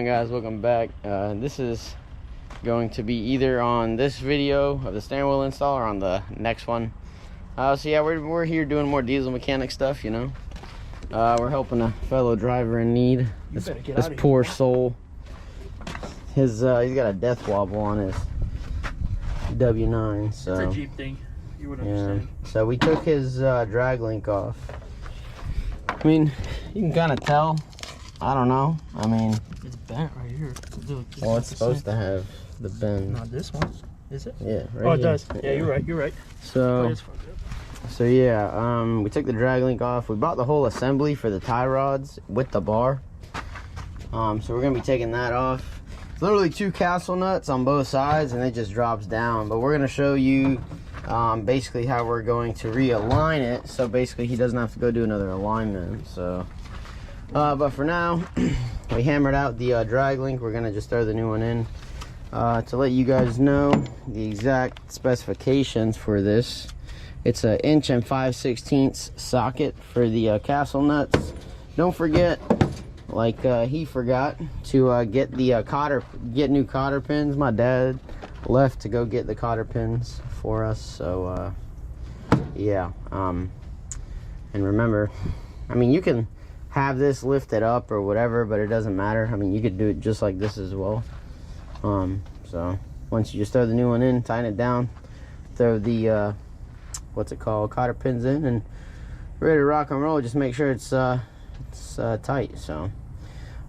guys, welcome back. This is going to be either on this video of the steering wheel install or on the next one. So yeah, we're here doing more diesel mechanic stuff, you know. We're helping a fellow driver in need. This poor soul. He's got a death wobble on his W9. So it's a Jeep thing. You would understand. So we took his drag link off. I mean, you can kind of tell. I don't know. I mean, it's bent right here. Well, it's supposed to have the bend. Not this one, is it? Yeah, right. Oh, it does. Yeah, you're right. You're right. So yeah, we took the drag link off. We bought the whole assembly for the tie rods with the bar. So we're gonna be taking that off. It's literally 2 castle nuts on both sides, and it just drops down. But we're gonna show you basically how we're going to realign it. So basically, he doesn't have to go do another alignment. So. But for now, we hammered out the drag link. We're gonna just throw the new one in. To let you guys know the exact specifications for this, it's an 1 5/16" socket for the castle nuts. Don't forget, like he forgot to get the new cotter pins. My dad left to go get the cotter pins for us. So yeah, and remember, I mean, you can have this lifted up or whatever, but it doesn't matter. I mean, you could do it just like this as well. So once you just throw the new one in, tighten it down, throw the what's it called, cotter pins in, and ready to rock and roll. Just make sure it's tight. So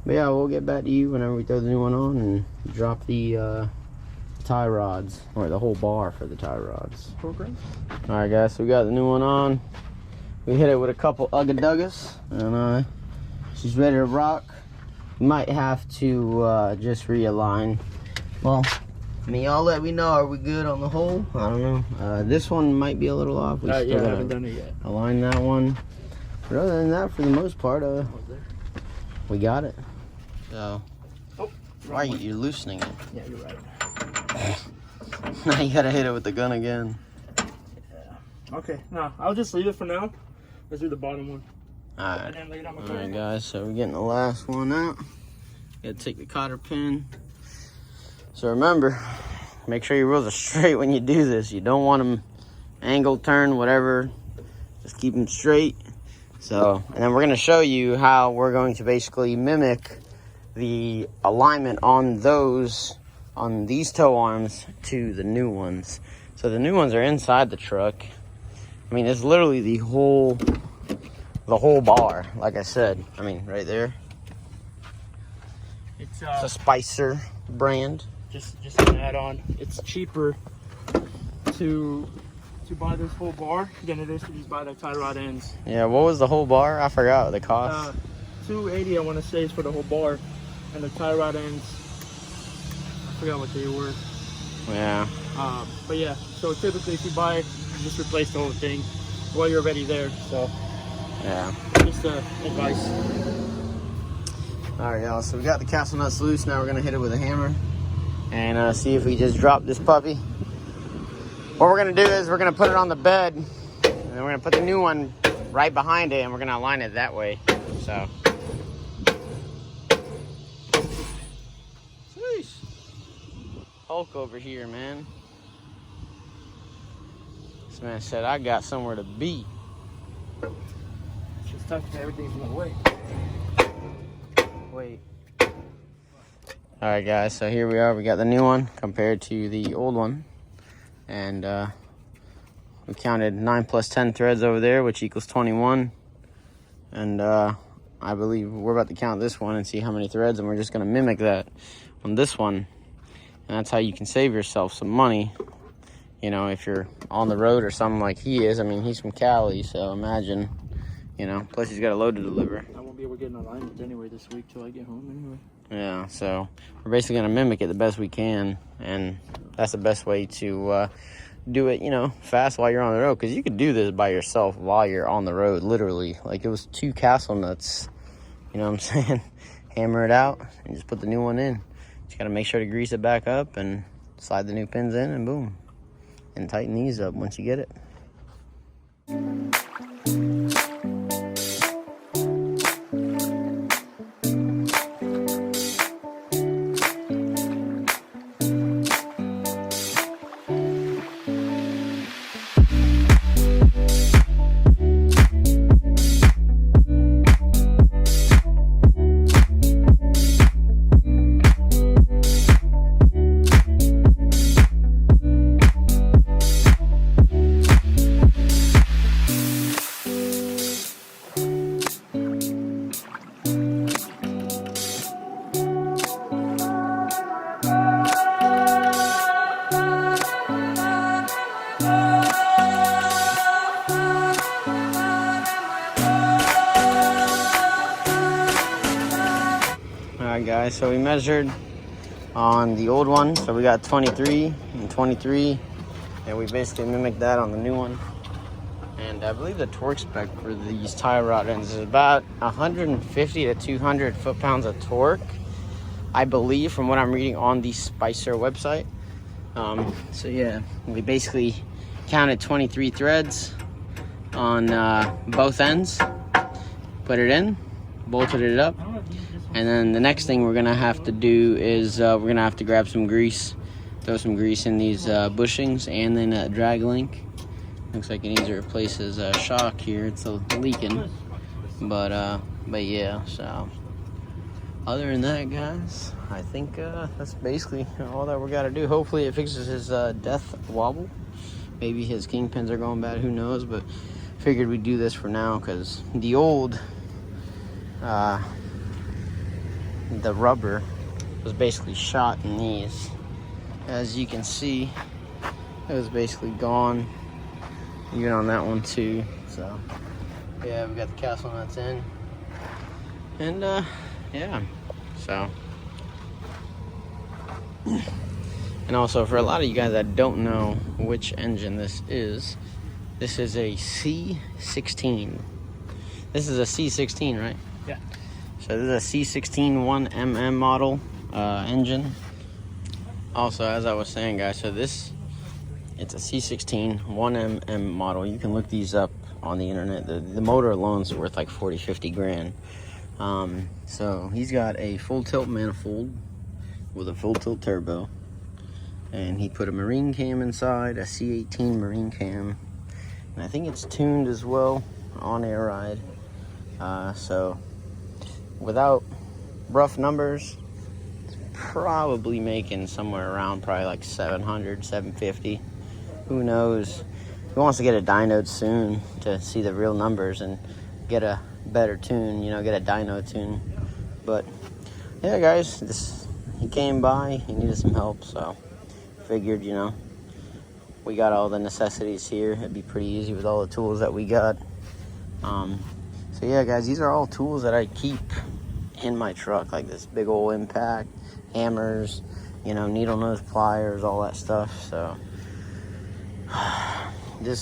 but yeah, we'll get back to you whenever we throw the new one on and drop the tie rods, or the whole bar for the tie rods. All right guys, so we got the new one on. We hit it with a couple ugga-duggas, and she's ready to rock. Might have to just realign. Well, I mean, y'all let me know. Are we good on the whole? I don't know. This one might be a little off. We yeah, I haven't done it yet. Align that one. But other than that, for the most part, we got it. So, why are you loosening it? Yeah, you're right. Now you gotta hit it with the gun again. Yeah. Okay, no, I'll just leave it for now. Let's do the bottom one. Alright. Alright guys, so we're getting the last one out. Gotta take the cotter pin. So remember, make sure your wheels are straight when you do this. You don't want them angled, turn, whatever. Just keep them straight. So, and then we're gonna show you how we're going to basically mimic the alignment on these toe arms to the new ones. So the new ones are inside the truck. I mean, it's literally the whole bar, like I said. I mean, right there. It's a Spicer brand. Just an add-on. It's cheaper to buy this whole bar than it is to just buy the tie rod ends. Yeah, what was the whole bar? I forgot the cost. $280, I want to say, is for the whole bar, and the tie rod ends, I forgot what they were. Yeah. But yeah, so typically if you buy, you just replace the whole thing while you're already there. So yeah, just advice. All right, y'all. So we got the castle nuts loose. Now we're gonna hit it with a hammer and see if we just drop this puppy. What we're gonna do is we're gonna put it on the bed, and then we're gonna put the new one right behind it, and we're gonna align it that way. So. Sheesh. Hulk over here, man. This man said, I got somewhere to be. Just touching everything from the way. Wait. Alright guys, so here we are. We got the new one compared to the old one. And we counted 9 plus 10 threads over there, which equals 21. And I believe we're about to count this one and see how many threads, and we're just going to mimic that on this one. And that's how you can save yourself some money. You know, if you're on the road or something like he is. I mean, he's from Cali, so imagine, you know, plus he's got a load to deliver. I won't be able to get an alignment anyway this week till I get home anyway. Yeah, so we're basically going to mimic it the best we can, and that's the best way to do it, you know, fast while you're on the road, because you could do this by yourself while you're on the road, literally. Like, it was 2 castle nuts, you know what I'm saying? Hammer it out and just put the new one in. Just got to make sure to grease it back up and slide the new pins in, and boom. And tighten these up once you get it. Alright guys, so we measured on the old one, so we got 23 and 23, and we basically mimicked that on the new one. And I believe the torque spec for these tie rod ends is about 150 to 200 foot-pounds of torque, I believe, from what I'm reading on the Spicer website. So yeah, we basically counted 23 threads on both ends, put it in, bolted it up, and then the next thing we're gonna have to do is we're gonna have to grab some grease, throw some grease in these bushings, and then a drag link. Looks like it needs to replace his shock here. It's leaking, but yeah. So other than that, guys, I think that's basically all that we gotta do. Hopefully it fixes his death wobble. Maybe his kingpins are going bad, who knows, but figured we'd do this for now because the old the rubber was basically shot in these. As you can see, it was basically gone, even on that one too. So yeah, we got the castle nuts in, and yeah, so. And also, for a lot of you guys that don't know which engine this is a C16. This is a C16, right? Yeah. So this is a C16 1mm model engine. Also, as I was saying, guys, so it's a C16 1mm model. You can look these up on the internet. The motor alone is worth like 40, 50 grand. So he's got a full tilt manifold with a full tilt turbo. And he put a marine cam inside, a C18 marine cam. And I think it's tuned as well on air ride. So without rough numbers, it's probably making somewhere around probably like 700, 750. Who knows? He wants to get a dyno soon to see the real numbers and get a better tune, you know, get a dyno tune. But yeah, guys, he came by, he needed some help, so figured, you know, we got all the necessities here. It'd be pretty easy with all the tools that we got. So yeah, guys, these are all tools that I keep in my truck, like this big old impact, hammers, you know, needle nose pliers, all that stuff. So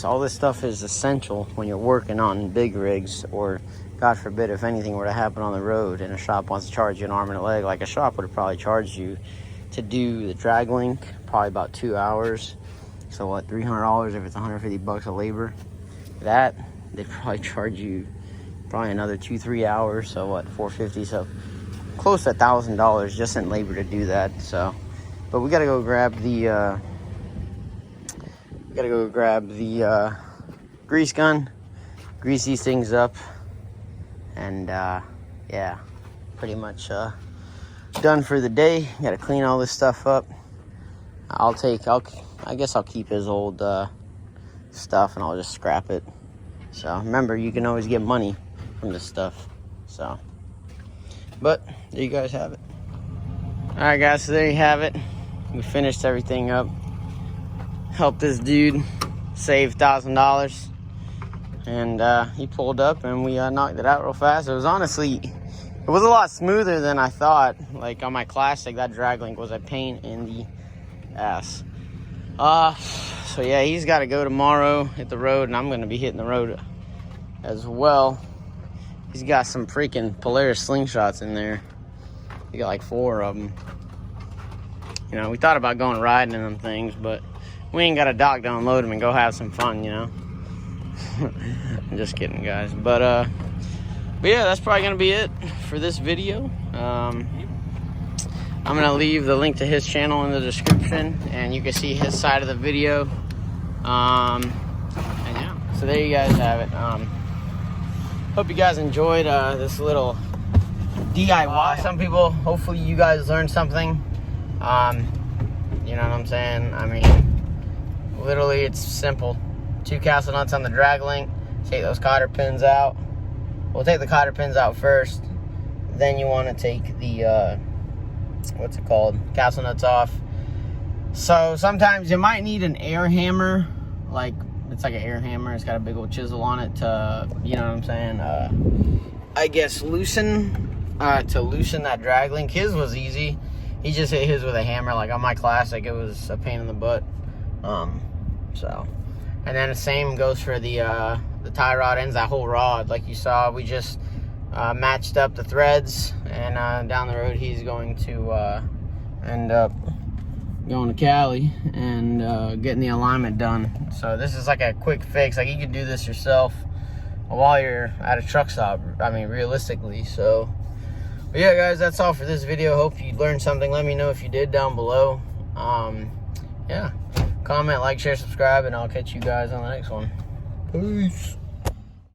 all this stuff is essential when you're working on big rigs, or God forbid if anything were to happen on the road and a shop wants to charge you an arm and a leg. Like a shop would have probably charged you to do the drag link probably about 2 hours. So what, $300 if it's 150 bucks of labor? That they'd probably charge you probably another 2-3 hours. So what, $450? So close to $1,000 just in labor to do that. So, but we gotta go grab the grease gun, grease these things up, and yeah, pretty much done for the day. Gotta clean all this stuff up. I guess I'll keep his old stuff and I'll just scrap it. So remember, you can always get money from this stuff. So, but there you guys have it. All right, guys, so there you have it. We finished everything up. Helped this dude save $1,000, and he pulled up and we knocked it out real fast. It was honestly, it was a lot smoother than I thought. Like on my Classic, that drag link was a pain in the ass. So yeah, he's got to go tomorrow, hit the road, and I'm going to be hitting the road as well. He's got some freaking Polaris slingshots in there. He got like 4 of them. You know, we thought about going riding in them things, but we ain't got a dock to unload them and go have some fun, you know. I'm just kidding, guys. But yeah, that's probably gonna be it for this video. I'm gonna leave the link to his channel in the description, and you can see his side of the video. And yeah, so there you guys have it. Hope you guys enjoyed this little DIY. Some people, hopefully you guys learned something. You know what I'm saying? I mean, literally it's simple. 2 castle nuts on the drag link. Take those cotter pins out. We'll take the cotter pins out first. Then you want to take the what's it called, castle nuts off. So sometimes you might need an air hammer, like it's like an air hammer. It's got a big old chisel on it to, you know what I'm saying, I guess loosen to loosen that drag link. His was easy. He just hit his with a hammer. Like on my Classic, it was a pain in the butt. So, and then the same goes for the tie rod ends, that whole rod. Like you saw, we just matched up the threads, and down the road he's going to end up going to Cali and getting the alignment done. So this is like a quick fix. Like you could do this yourself while you're at a truck stop, I mean, realistically. So, but yeah, guys, that's all for this video. Hope you learned something. Let me know if you did down below. Yeah, comment, like, share, subscribe, and I'll catch you guys on the next one. Peace.